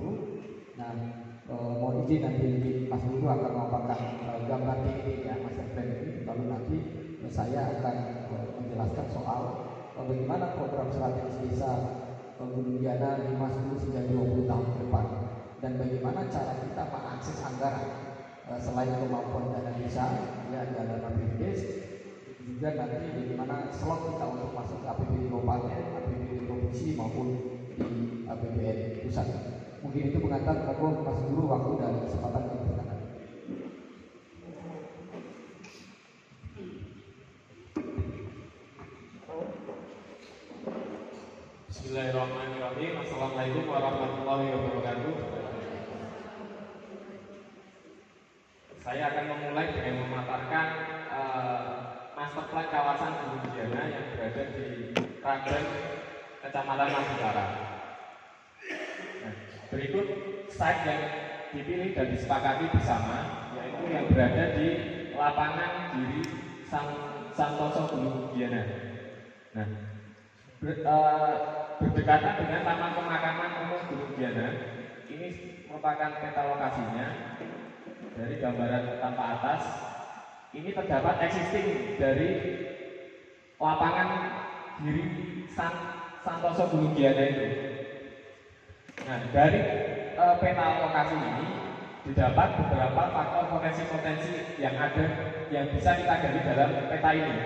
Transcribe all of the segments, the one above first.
itu. Nah, mohon izin nanti Mas Guru akan memaparkan gambar TPP-nya master plan ini, lalu nanti saya akan menjelaskan soal bagaimana program strategis desa Gunung Diana 5, 10 hingga 20 tahun ke depan, dan bagaimana cara kita mengakses anggaran selain kemampuan dana desa, ya dana BPD, juga nanti bagaimana slot kita untuk masuk ke APBD kabupaten, APBD provinsi maupun di APBN pusat. Mungkin itu pengantar. Monggo Mas Guru, waktu dan kesempatan yang diberikan. Bismillahirrahmanirrahim. Assalamualaikum warahmatullahi wabarakatuh. Saya akan memulai dengan memaparkan master plan kawasan Gunung Diana yang berada di Ragen, Kecamatan Mas Utara. Nah, berikut site yang dipilih dan disepakati bersama, yaitu yang berada di lapangan Giri Santoso Gunung Diana. Nah, berdekatan dengan Taman Pemakaman Umum Gunung Diana. Ini merupakan peta lokasinya. Dari gambaran tampak atas, ini terdapat existing dari lapangan Giri Santoso Gunung Diana itu. Nah, dari peta lokasi ini didapat beberapa faktor potensi-potensi yang ada yang bisa kita gali dalam peta ini,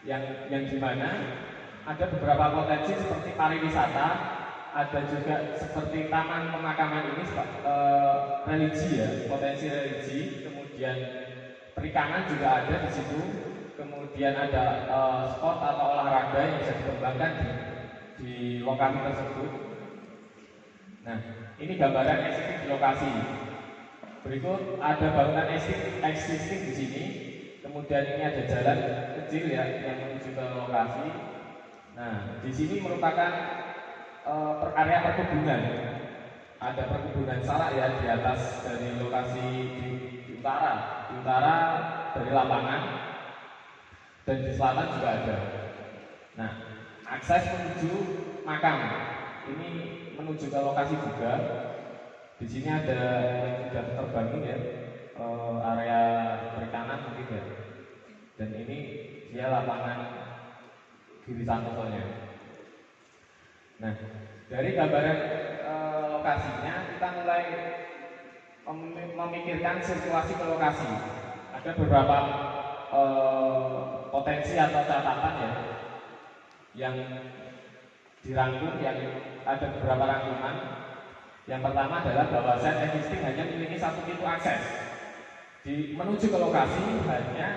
yang dimana ada beberapa potensi seperti pariwisata, ada juga seperti taman pemakaman ini religi ya, potensi religi, kemudian perikanan juga ada di situ, kemudian ada sport atau olahraga yang bisa dikembangkan di lokasi tersebut. Nah, ini gambaran existing di lokasi. Berikut ada bangunan existing di sini, kemudian ini ada jalan kecil ya yang menuju ke lokasi. Nah, di sini merupakan area perkebunan. Ada perkebunan salak ya di atas dari lokasi di utara dari lapangan, dan di selatan juga ada. Nah, akses menuju makam ini menuju ke lokasi juga. Di sini ada yang sudah terbangun ya, area perikanan mungkin ya. Dan ini dia lapangan Giri Santosonya. Nah, dari gambaran lokasinya kita mulai memikirkan sirkulasi ke lokasi. Ada beberapa potensi atau catatan ya yang dirangkum, yang ada beberapa rangkuman. Yang pertama adalah bahwa site existing hanya memiliki satu pintu akses. Menuju ke lokasi hanya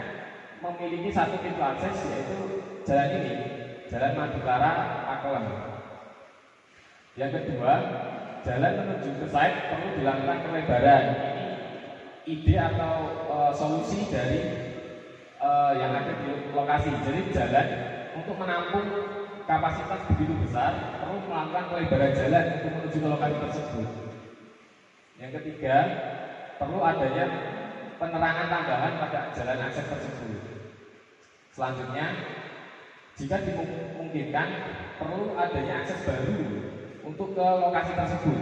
memiliki satu pintu akses, yaitu jalan ini, Jalan Madukara Pakelem. Yang kedua, jalan menuju ke site perlu dilakukan pelebaran. Ini ide atau solusi dari yang ada di lokasi. Jadi jalan untuk menampung kapasitas begitu besar perlu melakukan pelebaran jalan untuk menuju ke lokasi tersebut. Yang ketiga, perlu adanya penerangan tambahan pada jalan akses tersebut. Selanjutnya, jika dimungkinkan, perlu adanya akses baru untuk ke lokasi tersebut,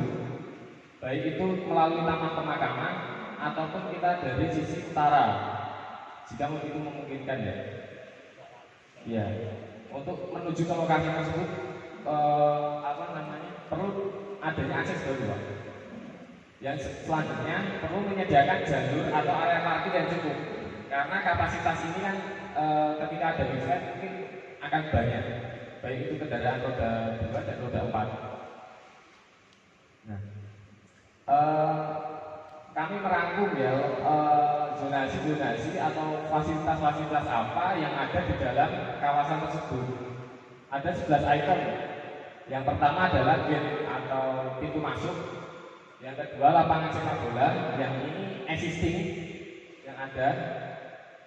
baik itu melalui taman pemakaman ataupun kita dari sisi utara, jika itu memungkinkan ya. Ya, untuk menuju ke lokasi tersebut perlu adanya akses baru, Pak. Yang selanjutnya perlu menyediakan jalur atau area parkir yang cukup, karena kapasitas ini kan ketika ada event mungkin akan banyak, baik itu kendaraan roda 2 dan roda 4. Nah, kami merangkum ya zonasi atau fasilitas-fasilitas apa yang ada di dalam kawasan tersebut. Ada 11 item. Yang pertama adalah gate atau pintu masuk. Yang kedua lapangan sepak bola, yang ini existing yang ada.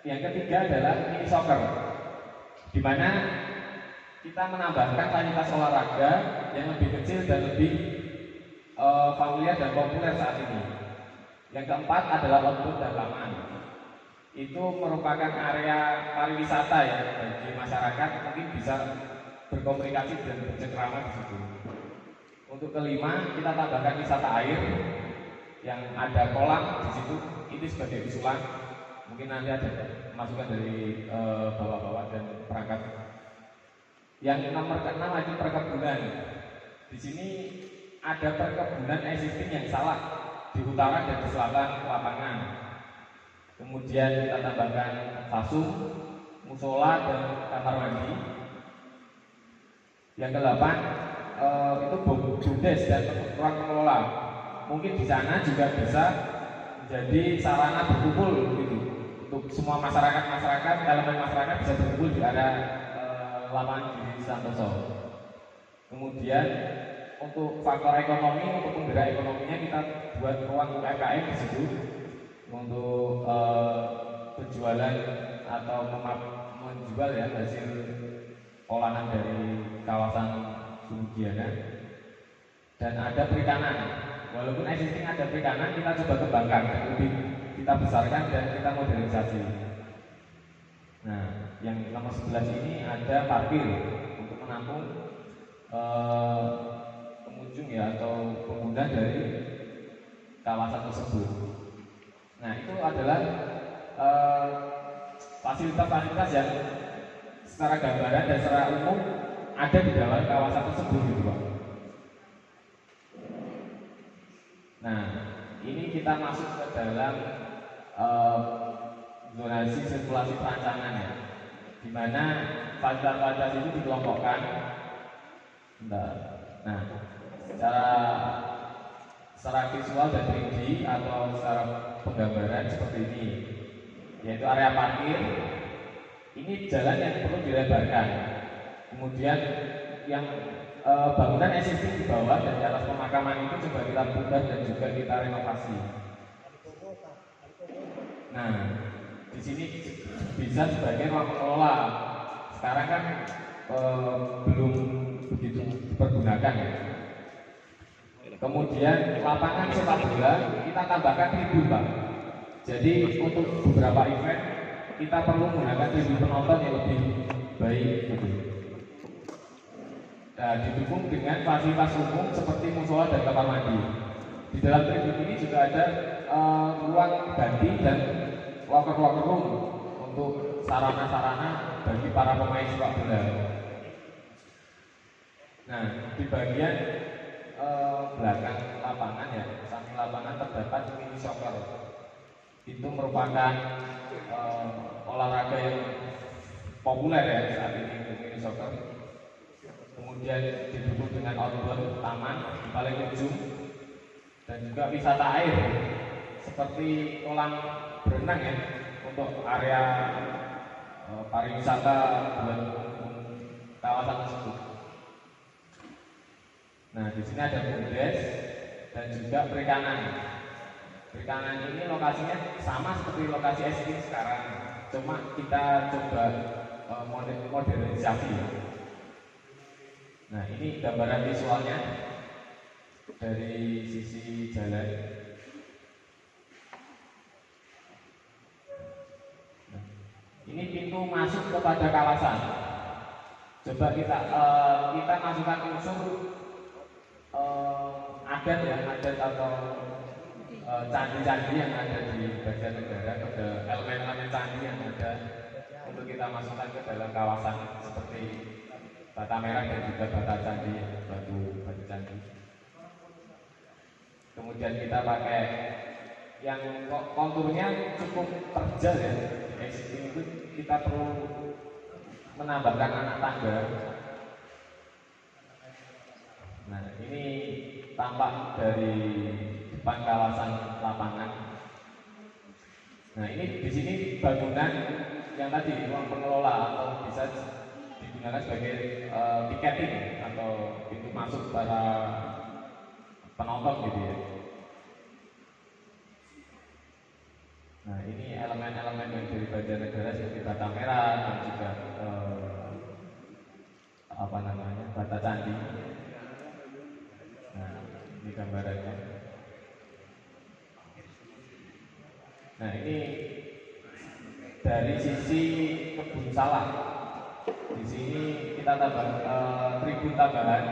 Yang ketiga adalah mini soccer, di mana kita menambahkan fasilitas olahraga yang lebih kecil dan lebih familiar dan populer saat ini. Yang keempat adalah outdoor dan taman. Itu merupakan area pariwisata ya bagi masyarakat, mungkin bisa berkomunikasi dan bercengkrama di situ. Untuk kelima, kita tambahkan wisata air yang ada kolam di situ. Itu sebagai usulan. Mungkin nanti ada masukan dari bapak-bapak dan perangkat. Yang nomor keenam itu perkebunan. Di sini ada perkebunan existing yang salah di utara dan di selatan lapangan. Kemudian kita tambahkan fasum, musola dan kamar mandi. Yang kedelapan itu BUMDes dan ruang pengelola. Mungkin di sana juga bisa menjadi sarana berkumpul gitu. Untuk semua masyarakat, elemen masyarakat bisa berkumpul di area lapangan di Santoso. Kemudian untuk faktor ekonomi, untuk penggerak ekonominya kita buat ruang UMKM di situ untuk penjualan atau menjual ya hasil olahan dari kawasan Sugiana. Dan ada perikanan. Walaupun existing ada perikanan, kita coba kembangkan dan lebih kita besarkan dan kita modernisasi. Nah, yang nomor 11 ini ada parkir untuk menampung pengunjung ya atau pengguna dari kawasan tersebut. Nah, itu adalah fasilitas-fasilitas yang secara gambaran dan secara umum ada di dalam kawasan tersebut gitu Pak. Nah, ini kita masuk ke dalam zonasi sirkulasi perancangan ya, di mana fasilitas-fasilitas itu dikelompokkan. Nah, secara visual dan 3D atau secara penggambaran seperti ini, yaitu area parkir. Ini jalan yang perlu dilebarkan. Kemudian yang bangunan existing di bawah dan di atas pemakaman itu coba kita putar dan juga kita renovasi. Nah, di sini bisa sebagai ruang pengelola. Sekarang kan belum begitu dipergunakan ya. Kemudian lapangan sepak bola kita tambahkan tribun Pak. Jadi untuk beberapa event kita perlu menggunakan tribun penonton yang lebih baik gitu. Nah, didukung dengan fasilitas umum seperti musola dan kamar mandi. Di dalam tribun ini juga ada ruang ganti dan locker room untuk sarana-sarana bagi para pemain sepak bola. Nah, di bagian belakang lapangan ya, samping lapangan terdapat mini soccer. Itu merupakan olahraga yang populer ya saat ini untuk mini soccer. Kemudian didukung dengan outdoor taman di paling ujung dan juga wisata air seperti kolam berenang ya untuk area pariwisata buat kawasan tersebut. Nah, di sini ada BUMDes dan juga perikanan. Perikanan ini lokasinya sama seperti lokasi existing sekarang, cuma kita coba modernisasi. Nah, ini gambaran visualnya dari sisi jalan. Nah, ini pintu masuk kepada kawasan. Coba kita masukkan unsur adat ya, adat atau candi-candi yang ada di bagian negara, ada elemen-elemen candi yang ada untuk kita masukkan ke dalam kawasan seperti bata merah dan juga bata candi, batu candi. Kemudian kita pakai yang konturnya cukup terjal ya. Di existing itu kita perlu menambahkan anak tangga. Nah, ini tampak dari depan kawasan lapangan. Nah, ini di sini bangunan yang tadi ruang pengelola atau bisa digunakan sebagai tiketing atau pintu masuk para penonton gitu ya. Nah, ini elemen-elemen yang dari bagian negara seperti bata merah dan juga bata candi. Nah, ini gambarannya. Nah, ini dari sisi kebun salak. Di sini kita tambah tribun tambahan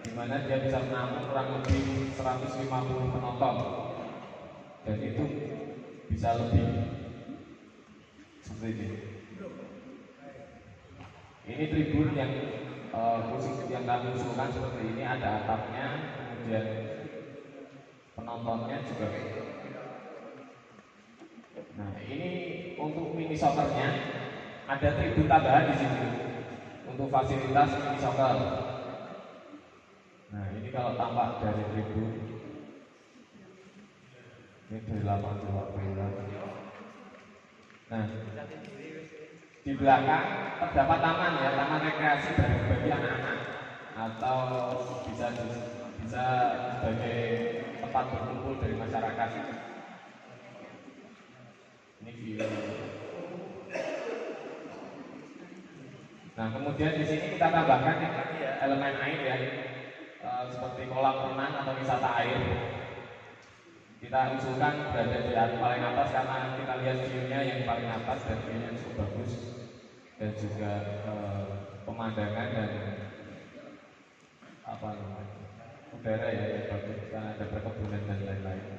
di mana dia bisa menampung kurang lebih 150 penonton, dan itu bisa lebih seperti ini. Ini tribun yang khusus yang kami usulkan seperti ini, ada atapnya, kemudian penontonnya juga. Nah, ini untuk mini soccernya ada tribun tambahan di sini untuk fasilitas mini soccer. Nah, ini kalau tampak dari tribun, ini dari lapangan sepak bola. Nah, di belakang terdapat taman ya, taman rekreasi bagi anak-anak, atau bisa sebagai tempat berkumpul dari masyarakat. Ini view. Nah, kemudian di sini kita tambahkan yang tadi ya, elemen air ya, seperti kolam renang atau wisata air. Kita usulkan berada di paling atas karena kita lihat view-nya yang paling atas dan view-nya cukup bagus, dan juga pemandangan dan apa namanya, udara ya yang bagus karena ada perkebunan dan lain-lain.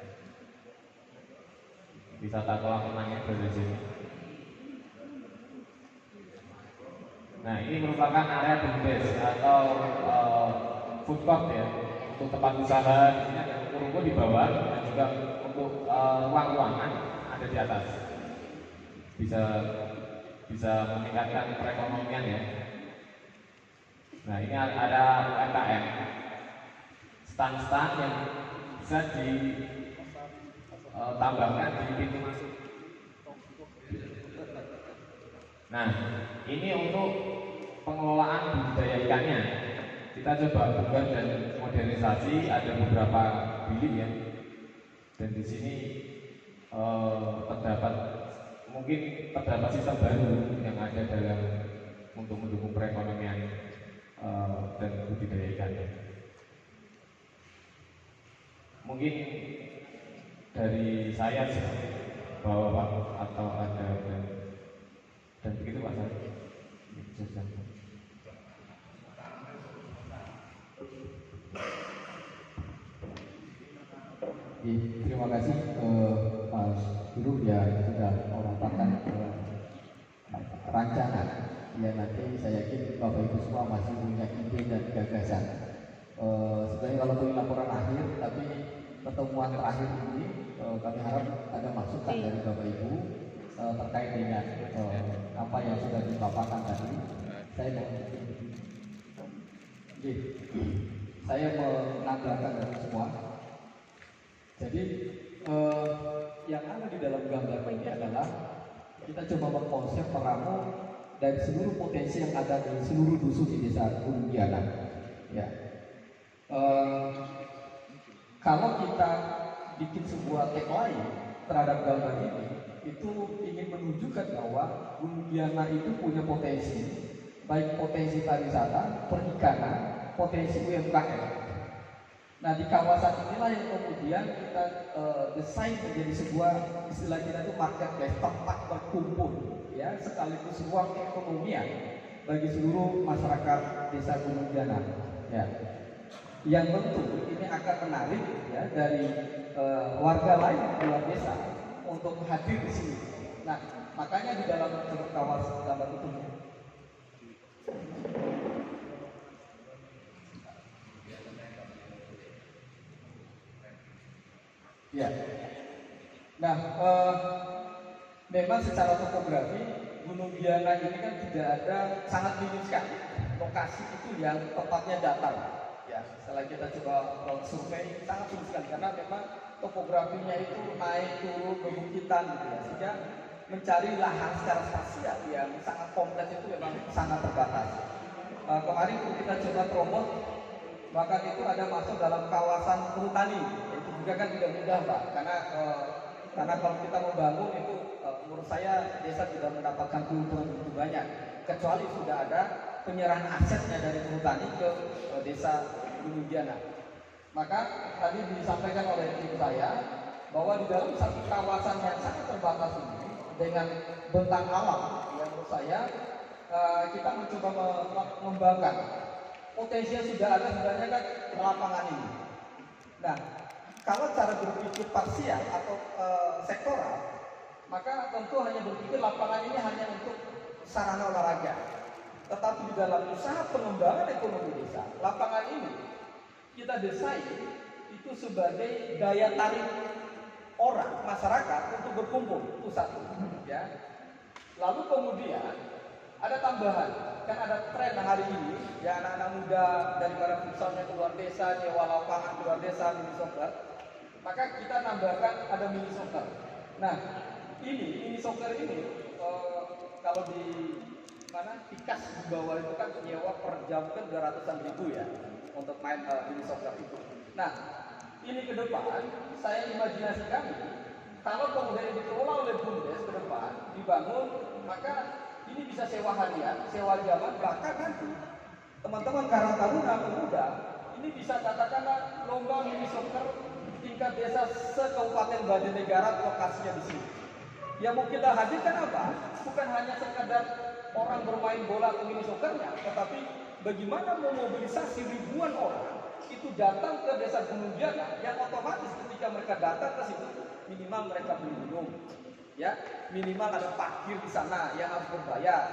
Wisata kolam renangnya berada di sini. Nah, ini merupakan area food base atau food court ya, untuk tempat usaha. Di sini ada ruko di bawah dan juga untuk ruang-ruangan ada di atas. Bisa meningkatkan perekonomian ya. Nah, ini ada UMKM, stand-stand yang bisa ditambahkan di pintu masuk. Nah, ini untuk pengelolaan budidaya ikannya. Kita coba buat dan modernisasi, ada beberapa bilik ya. Dan di sini mungkin terdapat sistem baru yang ada dalam untuk mendukung perekonomian dan budidaya ikannya. Mungkin dari saya seperti bahwa Pak, atau ada dan begitu Pak saya. Terima kasih Mas Guru ya sudah memaparkan rancangan. Ya, nanti saya yakin Bapak Ibu semua masih punya ide dan gagasan. Sebenarnya kalau punya laporan akhir, tapi pertemuan terakhir ini kami harap ada masukan dari Bapak Ibu terkait dengan apa yang sudah dipaparkan tadi. Saya menambahkan dari semua. Jadi yang ada di dalam gambar ini adalah kita coba mengkonsep meramu dari seluruh potensi yang ada di seluruh dusun di desa Gunung Giana. Ya. Kalau kita bikin sebuah tagline terhadap gambar ini, itu ingin menunjukkan bahwa Gunung Giana itu punya potensi, baik potensi pariwisata, perikanan, potensi UMKM. Nah, di kawasan inilah yang kemudian kita desain menjadi sebuah, istilah kita itu marketplace, tempat berkumpul, ya, sekaligus ruang keekonomian bagi seluruh masyarakat desa Gunung Giana. Ya. Yang tentu ini akan menarik ya dari warga lain di luar desa untuk hadir di sini. Nah, makanya di dalam kawasan gambar itu ya. Nah, memang secara topografi Gunung Giana ini kan tidak ada, sangat minim sekali lokasi itu yang tempatnya datar. Ya, setelah kita coba survei sangat sulit sekali karena memang topografinya itu naik turun bebukit gitu ya, sehingga mencari lahan secara spasial yang sangat kompleks itu memang sangat terbatas. Kemarin kita coba promote, bahkan itu ada masuk dalam kawasan perhutani, itu juga kan tidak mudah Pak, karena kalau kita membangun itu menurut saya desa tidak mendapatkan keuntungan begitu banyak, kecuali sudah ada penyerahan asetnya dari perhutani ke desa Gunung Giana. Maka tadi disampaikan oleh tim saya bahwa di dalam satu kawasan yang sangat terbatas ini dengan bentang alam, yang menurut saya kita mencoba mengembangkan potensi yang sudah ada sebenarnya kan lapangan ini. Nah, kalau cara berpikir parsial atau sektoral, maka tentu hanya berpikir lapangan ini hanya untuk sarana olahraga. Tetapi di dalam usaha pengembangan ekonomi desa, lapangan ini kita desain itu sebagai daya tarik orang, masyarakat untuk berkumpul, itu satu. Ya. Lalu kemudian ada tambahan, kan ada tren hari ini, ya anak-anak muda daripada futsalnya keluar desa, nyewa lapangan keluar desa, mini soccer, maka kita tambahkan ada mini soccer. Nah, ini mini soccer ini kalau di mana Tikas di bawah itu kan nyewa per jam kan 200-an ribu ya untuk main mini soccer itu. Nah, ini ke depan saya imajinasi kami kalau kemudian dikelola oleh BUMDes ke depan dibangun, maka ini bisa sewa harian, sewa jalan, bahkan nanti teman-teman Karang Taruna pemuda ini bisa katakanlah lomba mini soccer tingkat desa se-Kabupaten Banjarnegara lokasinya di sini. Yang mau kita hadirkan apa? Bukan hanya sekadar orang bermain bola atau mini soccernya, tetapi bagaimana memobilisasi ribuan orang itu datang ke desa Gunung Giana, yang otomatis ketika mereka datang ke situ minimal mereka beli minum, ya minimal ada parkir di sana yang harus berbayar,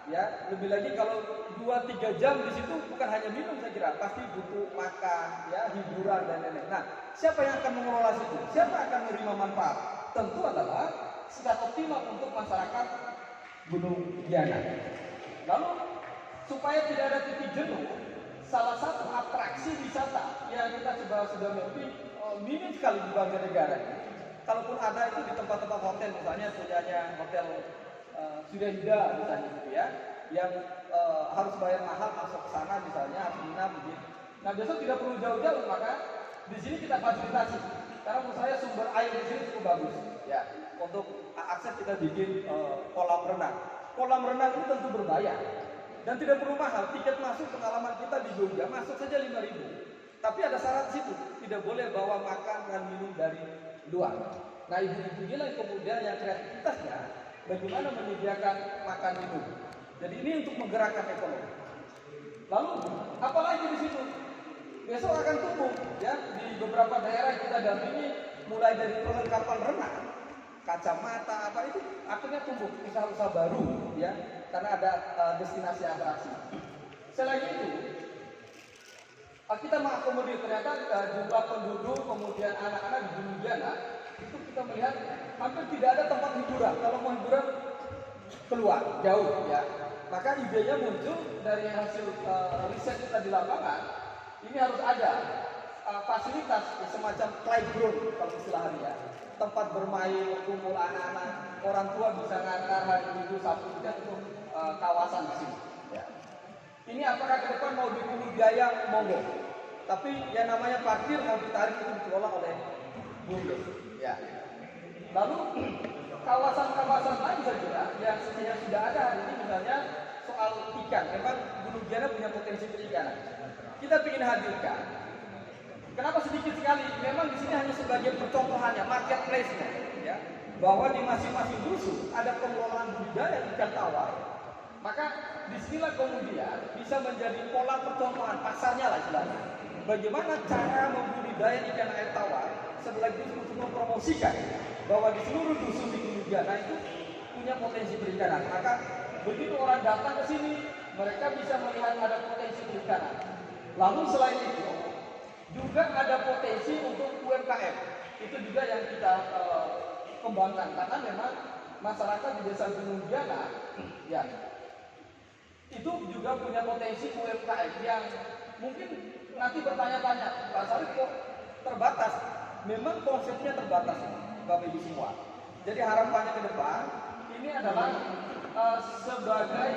ya lebih lagi kalau 2-3 jam di situ bukan hanya minum, saya kira pasti butuh makan, ya hiburan dan lain-lain. Nah, siapa yang akan mengelola situ? Siapa akan menerima manfaat? Tentu adalah secara optimal untuk masyarakat Gunung Giana. Lalu supaya tidak ada titik jenuh, salah satu atraksi wisata yang kita coba sudah mimpi minim sekali di Banjarnegara ini. Kalaupun ada itu di tempat-tempat hotel, misalnya punyanya hotel Sudahida misalnya gitu ya, yang harus bayar mahal masuk ke sana misalnya, harus nginap begitu. Nah, besok tidak perlu jauh-jauh, maka di sini kita fasilitasi. Karena menurut saya sumber air di sini cukup bagus, ya. Untuk akses kita bikin kolam renang. Kolam renang ini tentu berbayar dan tidak perlu mahal. Tiket masuk pengalaman kita di Jogja masuk saja 5.000. Tapi ada syarat situ, tidak boleh bawa makan dan minum dari luar. Nah, ibu-ibu inilah yang kemudian yang kreativitasnya bagaimana menyediakan makan minum. Jadi ini untuk menggerakkan ekonomi. Lalu apalagi di situ? Besok akan tumbuh ya di beberapa daerah yang kita dampingi, mulai dari perlengkapan renang, kacamata apa itu akhirnya tumbuh usaha-usaha baru ya karena ada destinasi atraksi. Selain itu kita mengakomodir ternyata jumlah penduduk kemudian anak-anak di Gunung Giana itu kita melihat hampir tidak ada tempat hiburan. Kalau mau hiburan keluar jauh ya. Maka idenya muncul dari hasil riset kita di lapangan. Ini harus ada fasilitas semacam playground kalau istilah hari ya. Tempat bermain, kumpul anak-anak, orang tua bisa ngantar hari Minggu, Sabtu dan untuk kawasan di sini. Ya. Ini apakah ke depan mau dipungut biaya monggo, tapi yang namanya parkir mau ditarik itu dikelola oleh BUMDes. Ya. Lalu kawasan-kawasan lain saja yang sudah ada hari ini misalnya soal ikan. Memang Gunung Giana punya potensi perikanan. Kita ingin hadirkan. Kenapa sedikit sekali? Memang di sini hanya sebagai percontohannya, marketplace-nya, ya. Bahwa di masing-masing dusun ada pengelolaan budidaya ikan tawar. Maka disinilah kemudian bisa menjadi pola percontohan pasarnya lah istilahnya. Bagaimana cara membudidaya ikan air tawar sekaligus untuk mempromosikan bahwa di seluruh dusun di Gunung Giana itu punya potensi perikanan. Maka begitu orang datang ke sini, mereka bisa melihat ada potensi perikanan. Lalu selain itu juga ada potensi untuk UMKM. Itu juga yang kita kembangkan karena memang masyarakat di Desa Gunung Giana ya itu juga punya potensi UMKM yang mungkin nanti bertanya-tanya, Pak Sarif kok terbatas? Memang konsepnya terbatas, Bapak Ibu semua. Jadi harapannya ke depan ini adalah sebagai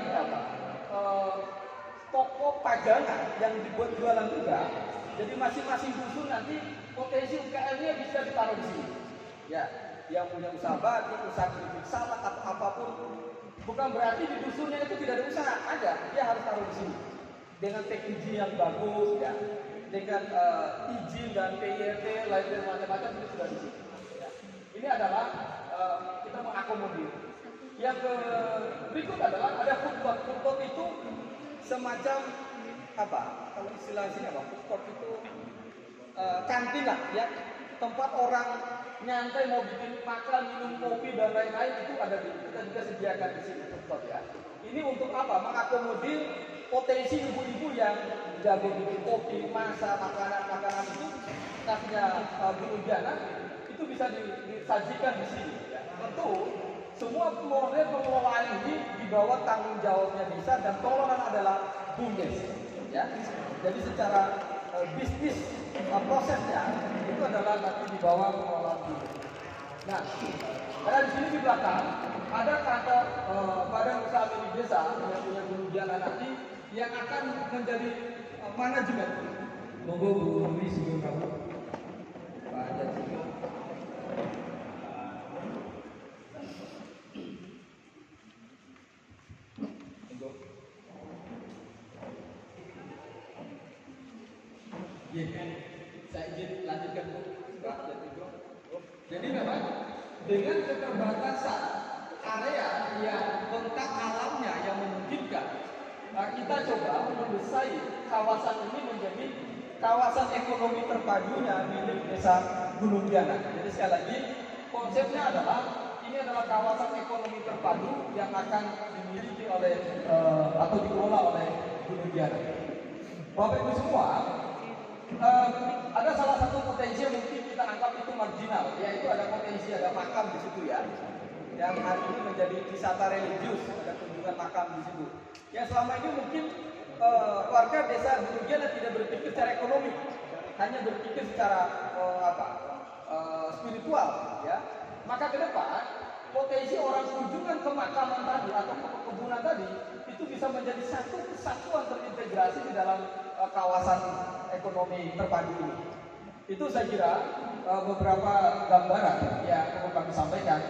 toko pajangan yang dibuat jualan juga. Jadi masing-masing dusun nanti potensi UKM-nya bisa ditaruh di sini. Ya, yang punya usaha batik, usaha keripik salak atau apapun, bukan berarti di dusunnya itu tidak ada usaha, ada. Dia harus taruh di sini dengan teknologi yang bagus, ya, dengan izin dan PIRT lain dan macam-macam itu sudah di sini. Ya. Ini adalah kita mengakomodir. Yang berikut adalah ada food court. Food court itu semacam apa? Kalau istilah sini apa? Food court itu kantin lah, ya. Tempat orang nyantai mau bikin makan, minum kopi dan lain-lain itu ada kita juga sediakan di sini food court ya. Ini untuk apa? Mengakomodir potensi ibu-ibu yang jago bikin kopi, masak, makanan-makanan itu khasnya Gunung Jana itu bisa disajikan di sini. Ya. Tentu semua model pengelolaan ini di bawah tanggung jawabnya desa dan pengelolaan adalah BUMDes. Ya. Jadi secara bisnis prosesnya itu adalah nanti di bawah pengelolaan BUMDes. Nah, karena di sini di belakang ada kantor badan usaha milik desa yang punya Gunung Jana nanti yang akan menjadi manajemen. Monggo Bu Rumi sebelum kamu. Pak Ajat. Ya, saya izin lanjutkan Bu. Jadi memang dengan keterbatasan area yang kontak alamnya yang memungkinkan, kita coba mendesain kawasan ini menjadi kawasan ekonomi terpadunya milik Desa Gunung Jana. Jadi sekali lagi konsepnya adalah ini adalah kawasan ekonomi terpadu yang akan dimiliki oleh atau dikelola oleh Gunung Jana. Bapak Ibu semua, ada salah satu potensi yang mungkin kita anggap itu marginal, yaitu ada potensi ada makam di situ ya, yang hari ini menjadi wisata religius, ada kunjungan makam di situ. Ya selama ini mungkin warga desa Gunung Jana tidak berpikir secara ekonomi, hanya berpikir secara spiritual, ya. Maka ke depan potensi orang kunjungan ke makaman tadi atau ke perkebunan tadi itu bisa menjadi satu kesatuan terintegrasi di dalam kawasan ekonomi terpadu ini. Itu saya kira beberapa gambaran yang perlu kami sampaikan.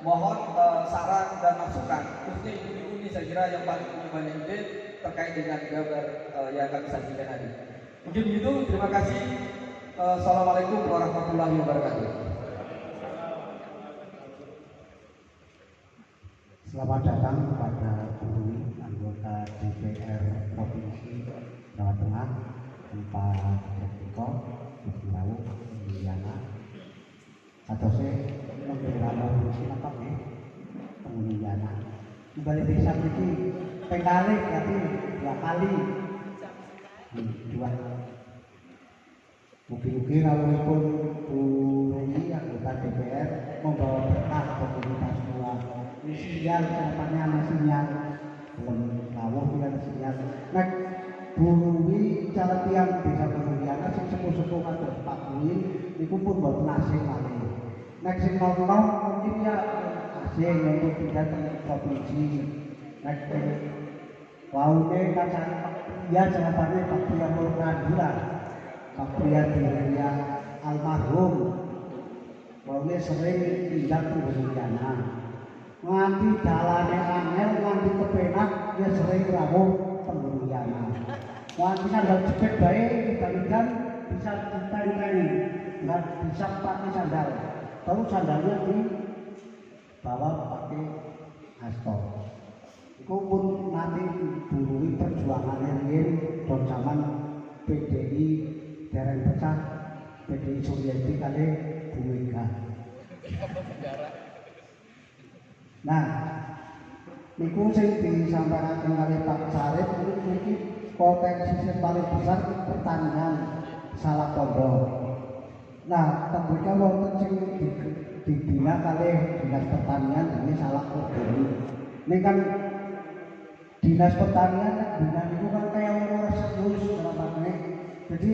Mohon saran dan masukan. Khususnya ibu-ibu ini saya kira yang paling punya banyak ide terkait dengan gambar yang kami sajikan tadi. Mungkin begitu. Terima kasih. Assalamualaikum warahmatullahi wabarakatuh. Selamat datang kepada Bu Rumi, anggota DPR Provinsi Jawa Tengah, Pak Jatiko, Ibu Lauk, Indiana. Atau saya memberi provinsi apa nih? Indiana. Kembali desa ini pengkali berarti 2 kali. 2. Mungkin kalau pun Bu Rumi, anggota DPR, membawa berkah bagi kita semua. Sinyal kedepannya ada sinyal belum lawuh kita sinyal. Nah, Bu Rumi cara tiang desa Gunung sing sepuh-sepuh kados Pak Bui niku pun mboten asing malih. Nek sing nom-nom mungkin ya asing untuk tidak provinsi. Nek waune kacang ya jawabannya Pak Pria Mulkandura, Pak Pria Diria almarhum. Waune sering tindak ke Gunung nganti dalane angel nganti kepenak ya sering rawuh pengguyana. Nganti sandal jepit bae dibandingkan bisa ditenteni, nggak bisa pakai sandal. Tahu sandalnya di bawah pakai aspal. Iku pun nanti burui perjuangannya riyen don zaman PDI dereng pecah, PDI Sovieti kali Bu Mega. Nah, niku sing disampaikan oleh Pak Sarif ini potensi yang paling besar pertanian salah pondok. Nah, tentunya wonten sing dibina kali dinas pertanian ini salah pondok. Ini kan dinas pertanian bina niku kan kayak orang serius dalam ini. Jadi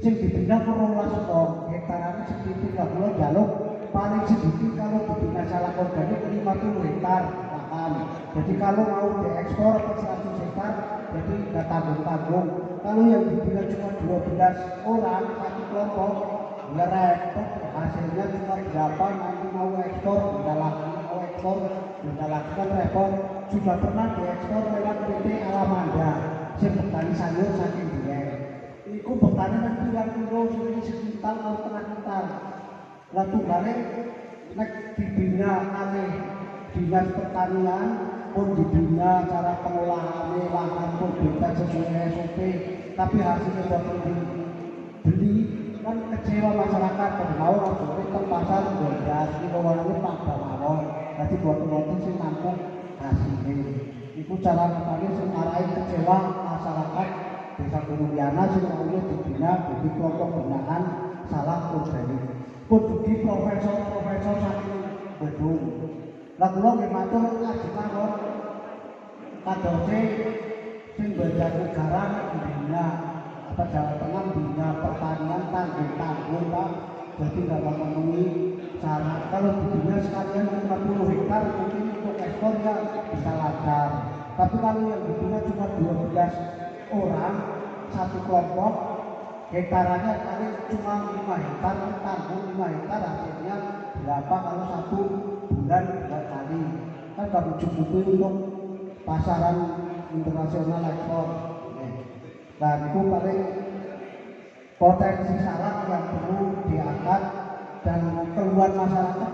sing dibina perlu langsung hektarnya sedikit lah kalau jaluk. Paling sedikit kalau dibina salah organik 50 hektar lahan. Jadi kalau mau diekspor 100 hektar, jadi nggak tanggung-tanggung. Kalau yang dibina cuma 12 orang satu kelompok, ya repot. Hasilnya cuma berapa nanti mau ekspor, nggak lagi mau ekspor, nggak lagi kan repot. Sudah pernah diekspor lewat PT Alamanda, petani sayur saking dia. Iku petani nanti yang kilo sekitar mau tengah kintal. Lalu balik nek dibina oleh dinas pertanian pun dibina cara pengolahan lahan pun bebas sesuai SOP tapi hasilnya sudah dibeli kan kecewa masyarakat pada mau langsung ke pasar beras di bawahnya pada mawon jadi buat sih nampung hasilnya itu cara kami semarahin kecewa masyarakat desa Gunung Yana sih maunya dibina jadi kelompok binaan salah organik kudugi profesor saking Bedung lah kula nggih matur ajeng mawon kadose sing belajar negara bina apa Jawa Tengah bina pertanian tanggung Pak jadi nggak memenuhi syarat kalau dibina sekalian 50 hektar mungkin untuk ekspor ya bisa lancar tapi kalau yang dibina cuma 12 orang satu kelompok hektarannya paling cuma 5 hektar tanggung 5 hektar hasilnya berapa kalau 1 bulan 2 kali kan gak mencukupi untuk pasaran internasional ekspor dan itu paling potensi salah yang perlu diangkat dan keluhan masyarakat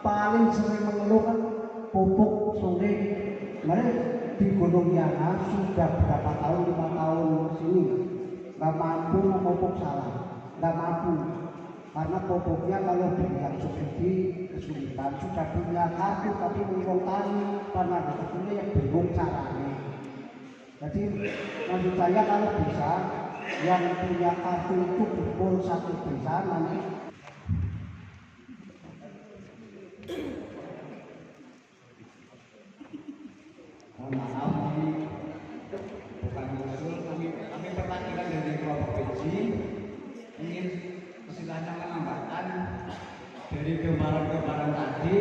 paling sering mengeluh kan pupuk sulit mereka di Gunung Yana sudah berapa tahun 5 tahun sini nggak mampu memupuk salah nggak mampu karena pupuknya kalau yang subsidi kesulitan sudah punya kartu tapi menurut tani karena sebetulnya yang bingung caranya jadi maksud saya kalau bisa yang punya kartu itu kumpul satu desa nanti maaf ini bukan usul kami perwakilan dari provinsi ingin istilahnya menambahkan dari gambaran-gambaran tadi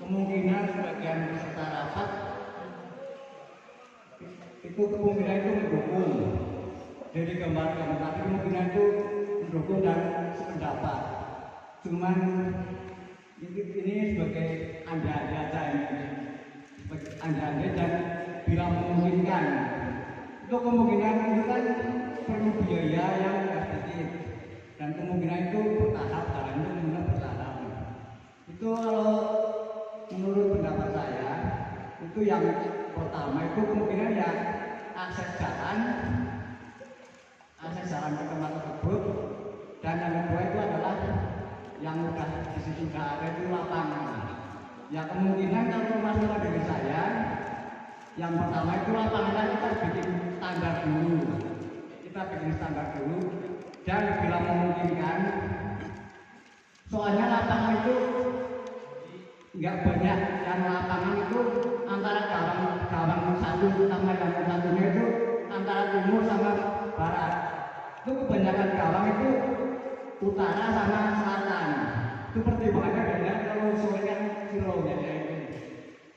kemungkinan sebagian peserta rapat itu kemungkinan itu mendukung dari gambaran tadi kemungkinan itu mendukung dan sependapat cuman ini sebagai anda-anda aja ini anda-anda dan bila memungkinkan itu kemungkinan itu kan perlu biaya yang sedikit dan kemungkinan itu bertahap jalannya kemungkinan bertahap itu kalau menurut pendapat saya itu yang pertama itu kemungkinan ya akses jalan ke tempat tersebut dan yang kedua itu adalah yang udah di situ sudah ada itu lapangan ya kemungkinan kalau masalah dari saya yang pertama itu lapangan kita bikin standar dulu dan bila memungkinkan soalnya lapangan itu nggak banyak yang lapangan itu antara gawang satu sama yang satunya itu antara timur sama barat itu kebanyakan gawang itu utara sama selatan itu pertimbangannya banyak kalau sore kan kilo ya ini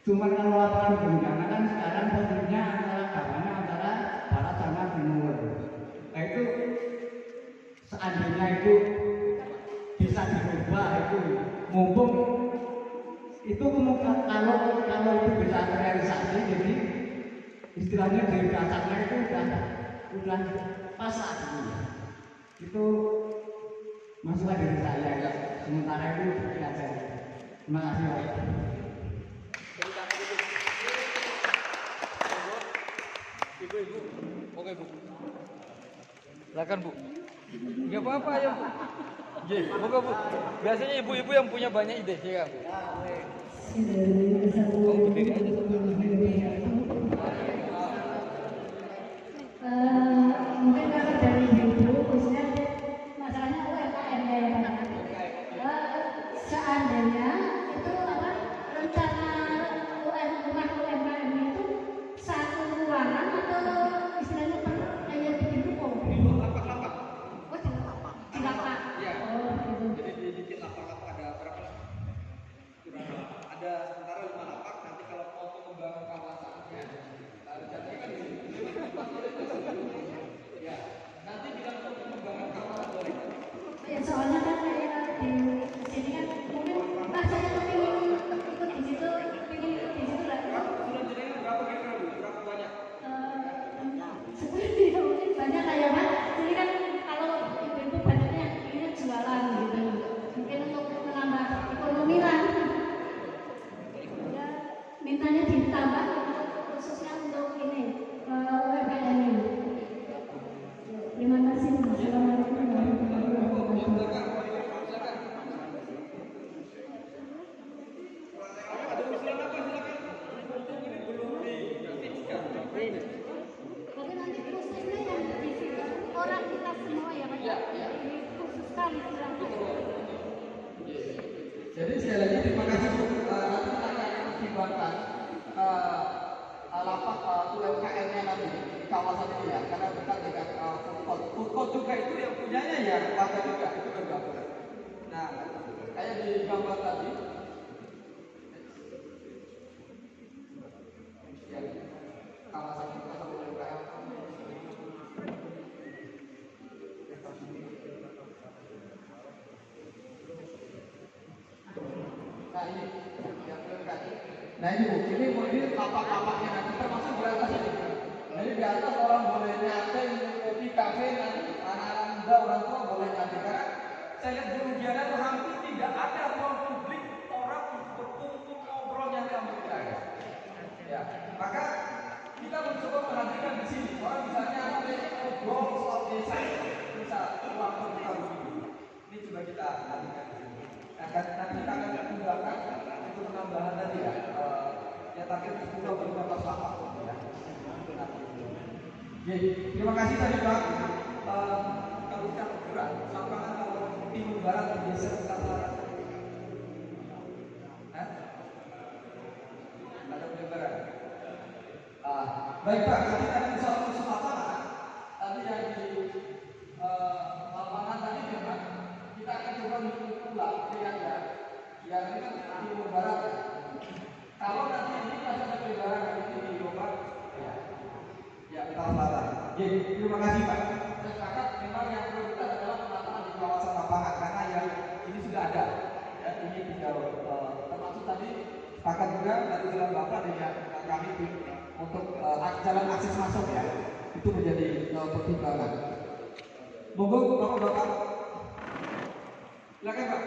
cuman kalau lapangan bencana kan sekarang posisinya antara gawangnya antara barat sama timur nah itu seandainya itu bisa dirubah itu mumpung itu kemungkinan kalau itu bisa terrealisasi jadi istilahnya dari dasarnya itu udah pas gitu itu masukan dari saya ya sementara itu seperti aja terima kasih Pak. Ibu, oke Bu. Silakan Bu. Enggak apa-apa ya Bu. Iya, moga Bu. Biasanya ibu-ibu yang punya banyak ide, ya Bu. Kamu berdiri aja mungkin kalau dari ibu khususnya masalahnya UMKM ya seandainya itu apa rencana rumah UMKM itu satu ruangan atau istilahnya hanya bikin ruko? lapak-lapak. Oh di lapak. Di lapak. Iya. Oh gitu. Jadi dibikin lapak-lapak ada berapa? Ada sementara 5 lapak. Nanti kalau mau membangun kawasannya, rencananya kan ya. Nanti bila mau membangun kawasan boleh. Ya soalnya kan saya di sini kan mungkin saya pengen ikut di situ, pengen ikut di situ lah. Bulan jenengan berapa kira-kira Bu? Berapa banyak? Seperti mungkin banyak kayak Mas. Jadi kan kalau ibu-ibu banyaknya ini jualan gitu. Mungkin untuk menambah ekonomi lah. Ya mintanya ditambah khususnya untuk ini Ya, ya. dikhususkan istilahnya. Jadi sekali lagi terima kasih Bu. Nanti kita akan pertimbangkan lapak UMKM-nya nanti di kawasan ini ya, karena dekat dengan food court. Food court juga itu yang punyanya ya warga juga, itu bergabung. Nah, kayak di gambar tadi, ya, kawasan UMKM. Nah ini, yang dekat. Nah ini Bu, ini lapak-lapaknya nanti termasuk di atas ini. Jadi di atas orang boleh nyantai, minum kopi, kafe, nanti anak-anak muda, orang tua boleh nyantai. Karena saya lihat di Rugiana itu hampir tidak ada ruang publik orang berkumpul ngobrol nyantai sama kita. Ya, maka kita mencoba perhatikan di sini. Orang misalnya ngobrol soal desa, bisa ruang terbuka begitu. Ini coba kita perhatikan di sini. Nanti kita akan menggunakan untuk penambahan tadi ya. Ya target 10 atau 15 lapak ya. Jadi terima kasih tadi Pak. Kalau kita bergerak, lapangan kalau timur barat bergeser ke utara. Ada penyebaran. Baik Pak, nanti ada soal kesempatan. Tadi yang di lapangan tadi memang kita akan coba hitung ulang yang ini kan timur barat ya. Kalau nanti ini masih ada penyebaran ini di Eropa ya utara selatan. Jadi terima kasih Pak. Saya sepakat memang yang prioritas adalah penataan di kawasan lapangan karena yang ini sudah ada. Ya, ini tinggal termasuk tadi sepakat juga dari jalan Bapak dengan kami tim untuk jalan akses masuk ya. Itu menjadi pertimbangan. Monggo Bapak. Silakan Pak.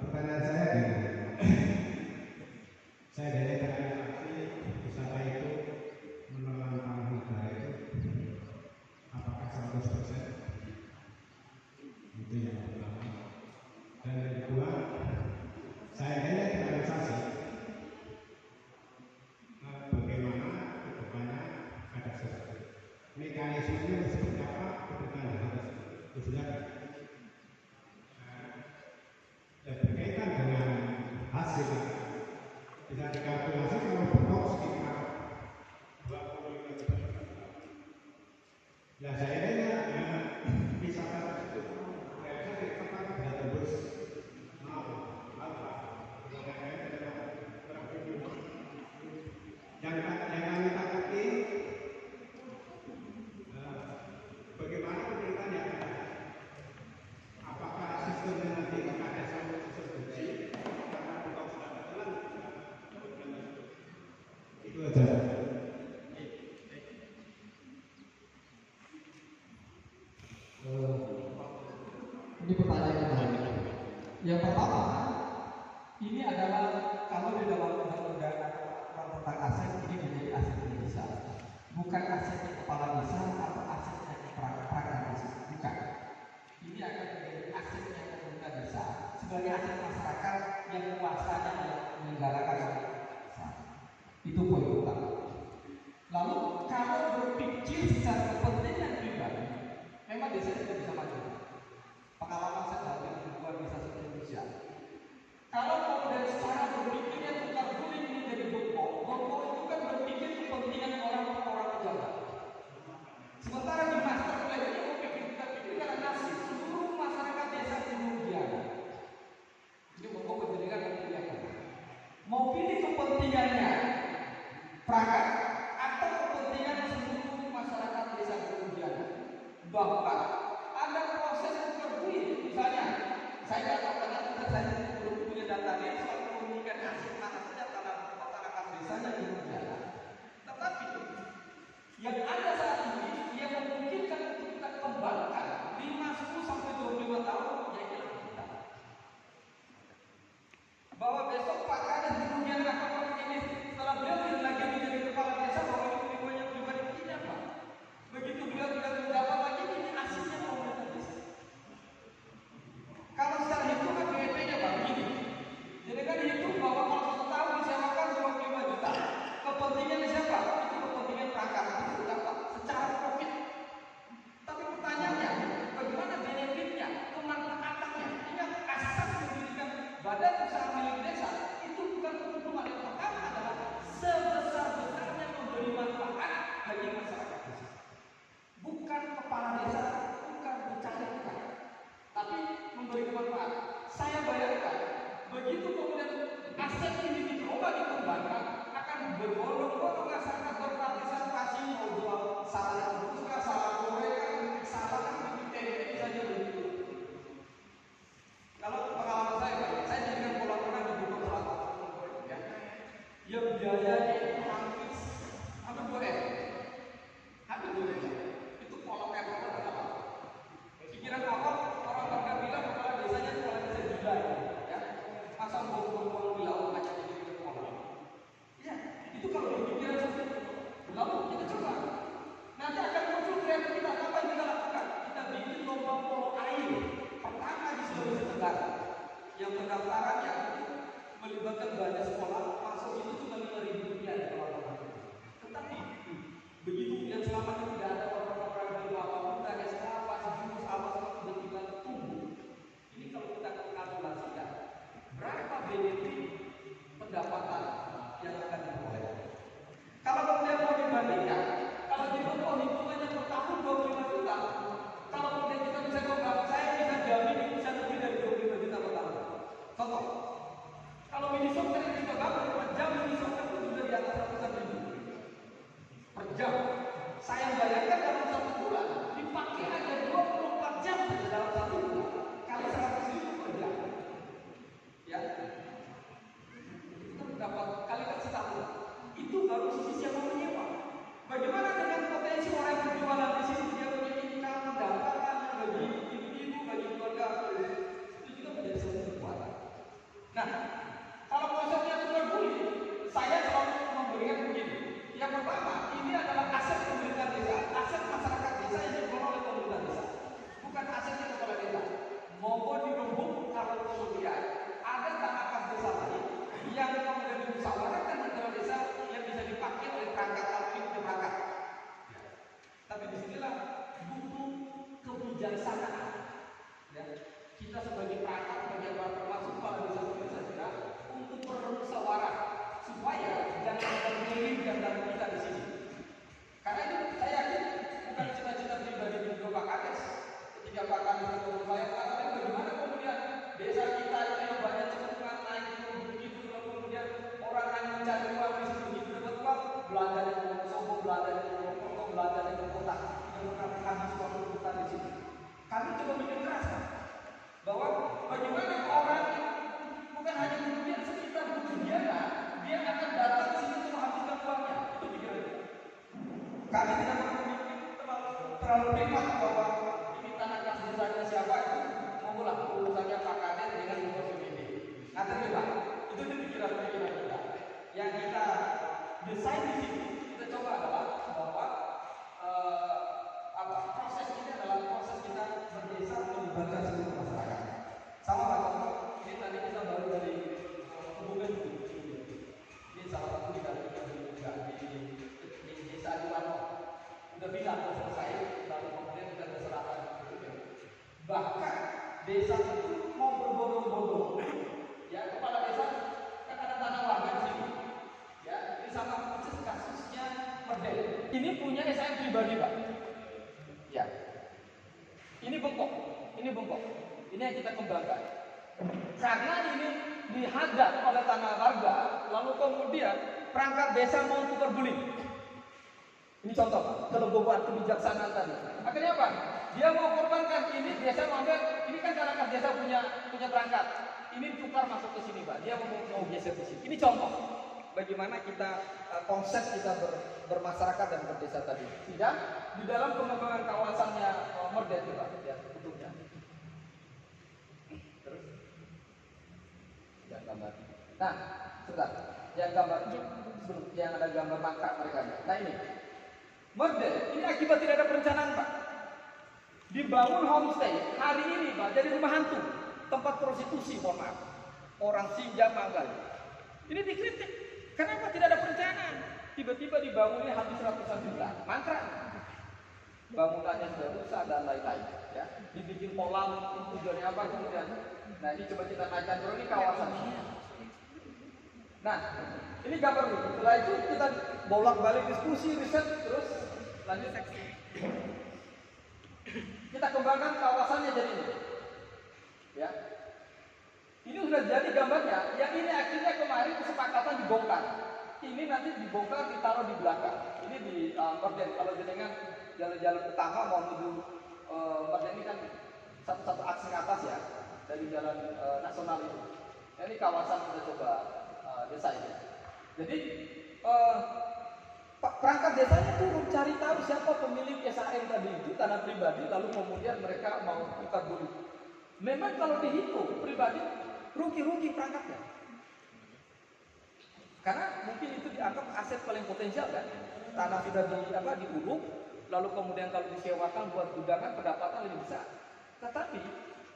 Pertanyaan saya gini, saya dari transaksi wisata itu menelan tanah negara itu apakah 100%? Itu yang pertama. Dan yang kedua, saya dari transaksi bagaimana kedepannya ada sesuatu mekanismenya seperti apa kedepannya ada sesuatu. Dan berkaitan dengan hasil bisa dikalkulasi kalau betok sekitar 25 juta. Nah saya ini wisata tersebut saya cepat tidak tembus yang kami takuti bagaimana pemerintahan yang ada. Apakah sistemnya nanti ada satu sistem kunci karena betok sudah berjalan itu aja. Ini pertanyaan yang menarik. Yang pertama, ini adalah kalau di dalam undang-undang tentang aset ini menjadi aset desa, bukan asetnya kepala desa atau asetnya perangkat desa, bukan. Ini akan menjadi asetnya pemerintah desa sebagai aset masyarakat yang kuasanya adalah menyelenggarakan desa. Itu poin utama. Lalu kalau berpikir secara kepentingan pribadi, memang desa tidak bisa maju. Pengalaman saya dalam hubungan desa seluruh Indonesia. Kalau kemudian secara berpikirnya tukar guling ini jadi bokok itu kan berpikir kepentingan orang-orang pejabat. Sementara di master plan ini kita pikir karena nasib seluruh masyarakat desa di Rugiana. Ini bokok penjaringan kepentingan. Mau pilih kepentingannya kita sebagai perangkat, sebagai termasuk kepala desa seperti saya kira, untuk bermusyawarah supaya jangan terjadi antara kita di sini. Karena itu saya yakin bukan cita-cita pribadi juga Pak Kades. Ketika Pak Kades bertemu saya mengatakan bagaimana kemudian desa kita yang banyak cekungan naik turun begitu, kemudian orang yang mencari uang di situ begitu dapat uang, belanja di Wonosobo, belanja di Purwokerto, belanja di kota, tidak pernah habis waktu kita di sini. Kami coba bikin keras Pak, bahwa bagaimana orang bukan hanya kemudian sekitar berkegiatan, dia akan datang ke sini untuk menghabiskan uangnya. Itu pikiran kita. Kami tidak terlalu hemat bahwa ini tanah kas desanya siapa itu mengulang urusannya Pak Kades dengan Gubernur BPD. Nanti Pak, itu pikiran kita. Yang kita desain di sini, kita coba adalah bahwa proses ini adalah proses kita berdesa melibatkan seluruh masyarakat. Sama Pak Contoh, ini tadi kita baru dari hubungan ini salah satu di desa Juwarno. Udah bilang selesai, lalu kemudian kita serahkan. Bahkan desa itu mau berbondong-bondong, ya kepala desa kan ada tanah warga di sini, ya ini sama persis kasusnya Merdeka. Ini punya saya pribadi Pak, ya ini bengkok, ini yang kita kembangkan. Karena ini dihadap oleh tanah warga, lalu kemudian perangkat desa mau tukar guling. Ini contoh Pak, kelegowoan kebijaksanaan tadi. Akhirnya apa? Dia mau korbankan ini, desa mengambil, ini kan karena desa punya perangkat. Ini tukar masuk ke sini Pak, dia mau geser ke sini. Ini contoh bagaimana kita konsep kita bermasyarakat dan berdesa tadi. Tidak di dalam pengembangan kawasannya Merdeka Pak, ya bentuknya. Terus, yang gambar. Nah, sebentar, yang gambar yang ada gambar mangkrak mereka. Nah ini. Merdeka, ini akibat tidak ada perencanaan Pak. Dibangun homestay hari ini Pak, jadi rumah hantu, tempat prostitusi, mohon maaf. Orang singgah manggal. Ini dikritik. Kenapa tidak ada perencanaan? Tiba-tiba dibangunnya habis ratusan juta, mangkrak. Bangunannya sudah rusak dan lain-lain. Ya, dibikin kolam, tujuannya apa kemudian? Nah ini coba kita naikkan dulu, ini kawasan ini. Nah, ini gambar dulu. Setelah itu kita bolak-balik diskusi, riset, terus lanjut seksi. Kita kembangkan kawasannya jadi ini. Ya. Ini sudah jadi gambarnya. Yang ini akhirnya kemarin kesepakatan dibongkar. Ini nanti dibongkar ditaruh di belakang. Ini di Merdeka. Kalau jenengan jalan-jalan utama mau menuju Merdeka ini kan satu-satu aksi ke atas ya dari jalan nasional itu. Nah, ini kawasan kita coba desa ini. Jadi perangkat desanya turun cari tahu siapa pemilik SAM tadi itu tanah pribadi, lalu kemudian mereka mau tukar dulu. Memang kalau dihitung pribadi rugi perangkatnya, karena mungkin itu dianggap aset paling potensial kan. Tanah sudah diuruk, lalu kemudian kalau disewakan buat gudangan pendapatan lebih besar. Tetapi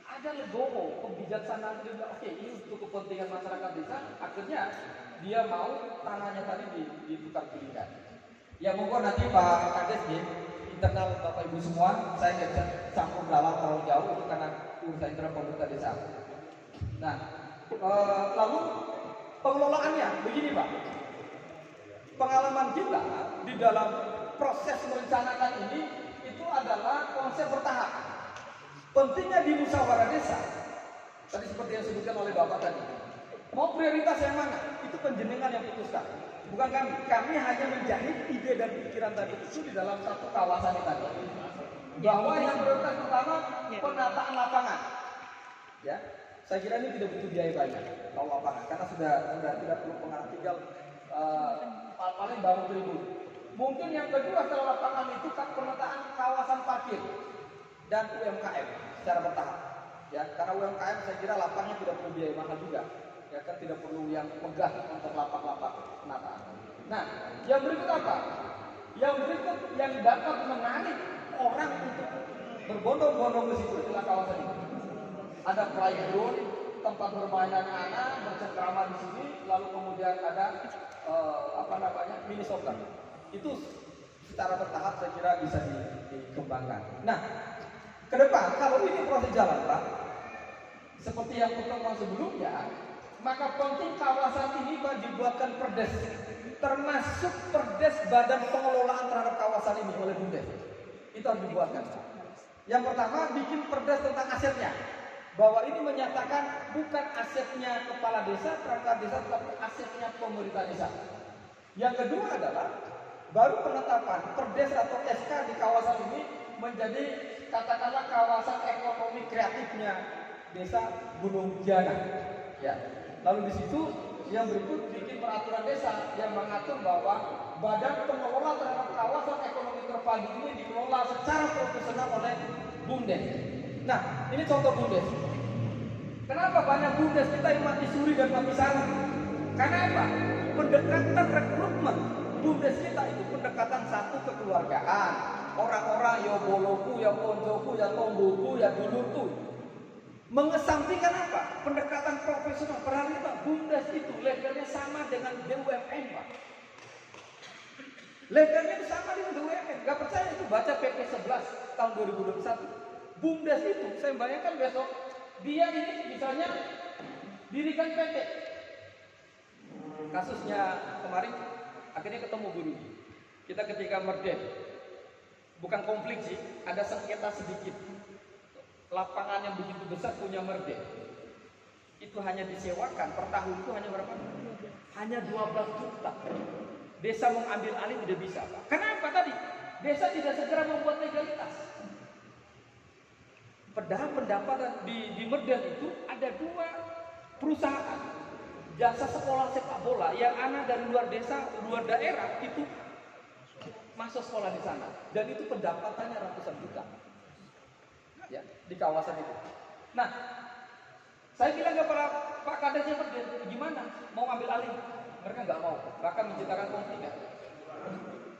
ada legowo kebijaksanaan juga. Oke, ini untuk kepentingan masyarakat desa, akhirnya dia mau tanahnya tadi ditukar belikan. Ya monggo nanti Pak Kades di internal Bapak Ibu semua, saya nggak bisa campur dalam terlalu jauh itu karena urusan internal pemerintah desa. Nah, lalu pengelolaannya begini Pak. Pengalaman kita di dalam proses merencanakan ini itu adalah konsep bertahap. Pentingnya di musyawarah desa, tadi seperti yang disebutkan oleh Bapak tadi. Mau prioritas yang mana? Itu penjenengan yang putuskan, bukan kami. Kami hanya menjahit ide dan pikiran tadi itu di dalam satu kawasan tadi. Bahwa yang prioritas pertama penataan lapangan. Ya, saya kira ini tidak butuh biaya banyak kalau lapangan, karena sudah tidak perlu pengarah, tinggal paling bangun tribun. Mungkin yang kedua setelah lapangan itu penataan kawasan parkir dan UMKM secara bertahap. Ya, karena UMKM saya kira lapangnya tidak perlu biaya mahal juga. Ya kan tidak perlu yang megah untuk lapak-lapak penataan. Nah, yang berikut apa? Yang berikut yang dapat menarik orang untuk berbondong-bondong ke situ adalah kawasan ini. Ada playground, tempat bermainan anak, bercengkrama di sini, lalu kemudian ada mini soccer. Itu secara bertahap saya kira bisa dikembangkan. Nah, ke depan kalau ini proses jalan Pak, seperti yang pertemuan sebelumnya, maka penting kawasan ini Pak dibuatkan perdes, termasuk perdes badan pengelolaan terhadap kawasan ini oleh Bumdes. Itu harus dibuatkan. Yang pertama, bikin perdes tentang asetnya, bahwa ini menyatakan bukan asetnya kepala desa, perangkat desa, tapi asetnya pemerintah desa. Yang kedua adalah baru penetapan perdes atau SK di kawasan ini menjadi katakanlah kawasan ekonomi kreatifnya desa Gunung Giana. Ya. Lalu di situ yang berikut bikin peraturan desa yang mengatur bahwa badan pengelola terhadap kawasan ekonomi terpadu ini dikelola secara profesional oleh Bumdes. Nah, ini contoh Bumdes. Kenapa banyak Bumdes kita yang mati suri dan mati sari? Karena apa? Pendekatan rekrutmen Bumdes kita itu pendekatan satu kekeluargaan. Orang-orang ya boloku, ya konjoku, ya tomboku, ya dulurku. Mengesampingkan apa? Pendekatan profesional. Padahal Pak, Bumdes itu levelnya sama dengan BUMN Pak. Levelnya itu sama dengan BUMN. Gak percaya itu baca PP 11 tahun 2021. Bumdes itu, saya bayangkan besok dia ini misalnya dirikan PT. Kasusnya kemarin akhirnya ketemu guru. Kita ketika merdek, bukan konflik sih, ada sengketa sedikit. Lapangan yang begitu besar punya merdek. Itu hanya disewakan per tahun itu hanya berapa? Hanya 12 juta. Desa mau ambil alih tidak bisa Pak. Kenapa tadi? Desa tidak segera membuat legalitas. Padahal pendapatan di Merden itu ada 2 perusahaan jasa sekolah sepak bola yang anak dari luar desa, luar daerah itu masuk sekolah di sana. Dan itu pendapatannya ratusan juta. Ya, di kawasan itu. Nah, saya bilang kepada Pak Kadesnya Merden, gimana? Mau ambil alih? Mereka nggak mau, bahkan menciptakan konflik.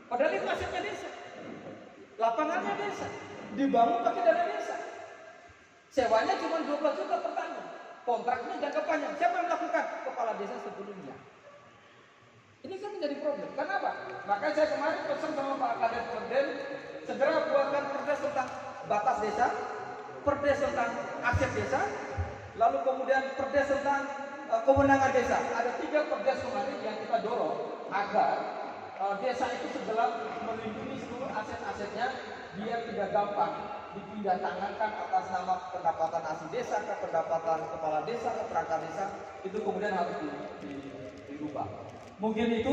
Padahal itu asetnya desa, lapangannya desa, dibangun pakai dana desa, sewanya cuma 12 juta per tahun, kontraknya jangka panjang. Siapa yang melakukan? Kepala desa sebelumnya. Ini kan menjadi problem. Kenapa? Makanya saya kemarin pesan sama Pak Kades Merden, segera buatkan perdes tentang batas desa, perdes tentang aset desa, lalu kemudian perdes tentang kewenangan desa. Ada 3 perdes kemarin yang kita dorong agar desa itu segera melindungi seluruh aset-asetnya biar tidak gampang dipindah tangankan atas nama pendapatan asli desa ke pendapatan kepala desa ke perangkat desa, itu kemudian harus dirubah. Mungkin itu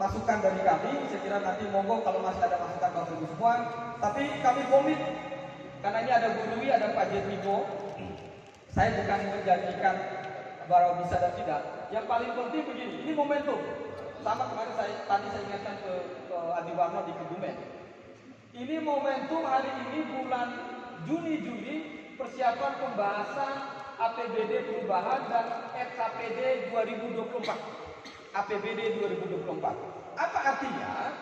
masukan dari kami. Saya kira nanti monggo kalau masih ada masukan Bapak Ibu semua. Tapi kami komit karena ini ada Bu Dwi, ada Pak Jetmiko. Saya bukan menjanjikan bahwa bisa dan tidak. Yang paling penting begini, ini momentum. Sama kemarin tadi saya ingatkan ke Adi Warno di Kebumen. Ini momentum hari ini bulan Juni-Juli persiapan pembahasan APBD perubahan dan RKPD 2024. APBD 2024. Apa artinya?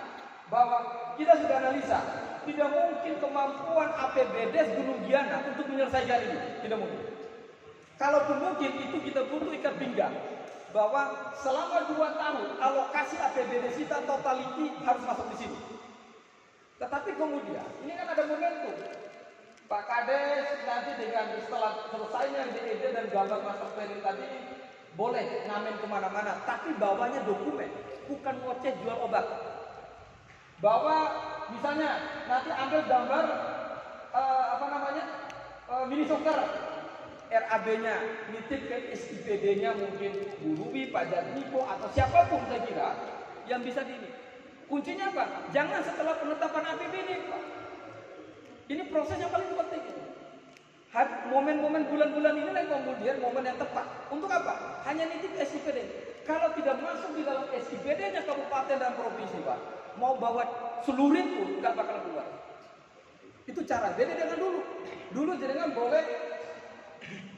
Bahwa kita sudah analisa, tidak mungkin kemampuan APBD Gunung Giana untuk menyelesaikan ini, tidak mungkin. Kalaupun mungkin itu kita butuh ikat pinggang bahwa selama 2 tahun alokasi APBD kita totality harus masuk di sini. Tetapi kemudian ini kan ada momentum. Pak Kades nanti dengan setelah selesainya DED dan gambar master planning tadi boleh ngamen kemana-mana, tapi bawanya dokumen, bukan ngoceh jual obat. Bahwa misalnya nanti ambil gambar mini soccer, RAB-nya, nitip ke SIPD-nya mungkin Bu Rubi, Pak Jatmiko atau siapapun saya kira yang bisa di ini. Kuncinya apa? Jangan setelah penetapan APBD, Pak. Ini proses yang paling penting. Momen-momen bulan-bulan ini lah kemudian momen yang tepat. Untuk apa? Hanya nitip SIPD. Kalau tidak masuk di dalam SIPD-nya kabupaten dan provinsi, Pak, mau bawa seluruh pun nggak bakal keluar. Itu cara. Beda dengan dulu. Dulu jenengan boleh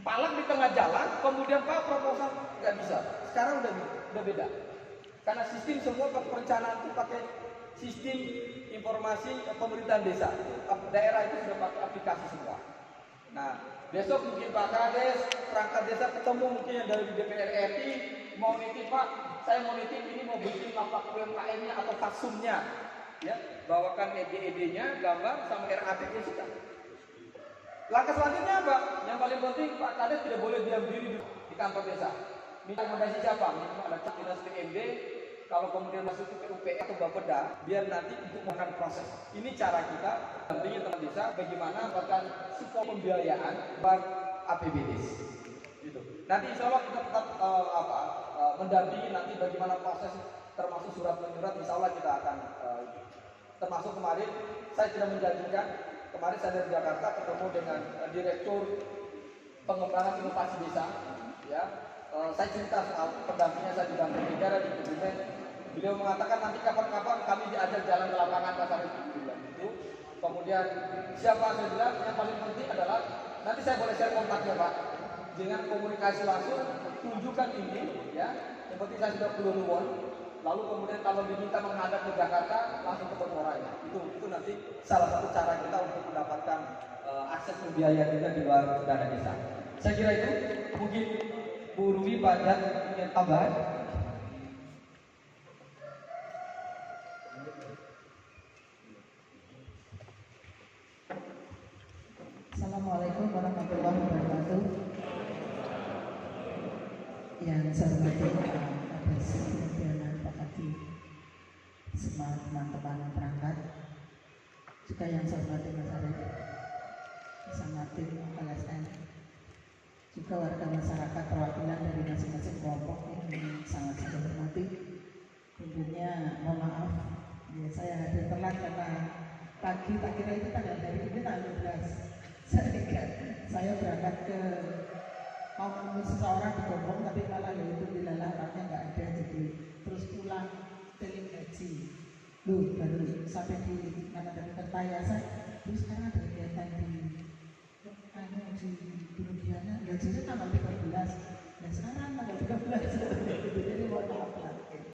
palak di tengah jalan, kemudian Pak proposal nggak bisa. Sekarang udah beda. Karena sistem semua perencanaan itu pakai sistem informasi pemerintahan desa. Daerah itu sudah pakai aplikasi semua. Nah, besok mungkin Pak Kades, perangkat desa ketemu mungkin yang dari DPR RI mau nitip, Pak, saya mau nitip ini mau bikin lapak UMKM-nya atau faksumnya, ya, bawakan ED-nya, gambar sama RAB-nya sudah. Langkah selanjutnya apa? Yang paling penting Pak Kades tidak boleh diam diri di kantor desa. Minta rekomendasi siapa? Minimal ada dinas PMD. Kalau kemudian masuk ke PUPE atau Bapeda, biar nanti untuk melakukan proses. Ini cara kita dampingi teman desa bagaimana bahkan support pembiayaan bar APBD. Gitu. Nanti insya Allah kita tetap mendampingi nanti bagaimana proses termasuk surat menyurat. Insya Allah kita akan termasuk kemarin saya tidak menjanjikan. Kemarin saya dari Jakarta ketemu dengan Direktur Pengembangan Inovasi Desa, ya. Saya cerita soal pendampingnya saya di Bank Negara di Kebumen. Beliau mengatakan nanti kapan-kapan kami diajak jalan ke lapangan Pasar itu. Kemudian siapa saya bilang yang paling penting adalah nanti saya boleh share kontaknya Pak. Dengan komunikasi langsung tunjukkan ini, ya. Yang penting saya sudah perlu nuwun. Lalu kemudian kalau diminta menghadap ke Jakarta langsung ketemu orangnya. Itu nanti salah satu cara kita untuk mendapatkan akses pembiayaan kita di luar dana desa. Saya kira itu mungkin Bu Rumi banyak punya tambahan. Assalamualaikum warahmatullahi wabarakatuh. Yang saya hormati atas pimpinan Pak Kadi, semua teman-teman perangkat, juga yang saya hormati Mas Arief, bersama tim LSN, juga warga masyarakat perwakilan dari masing-masing kelompok yang sangat saya hormati. Tentunya mohon maaf, ya, saya hadir telat karena pagi tak kira itu tanggal hari ini tanggal 12. Saya berangkat ke mau menemui seseorang di Gombong, tapi malah ya itu dilalah orangnya nggak ada, jadi terus pulang teling gaji. Loh, baru sampai di mana dari Kertayasan, terus sekarang ada kegiatan di Gunung Diana, gajinya tanggal 13.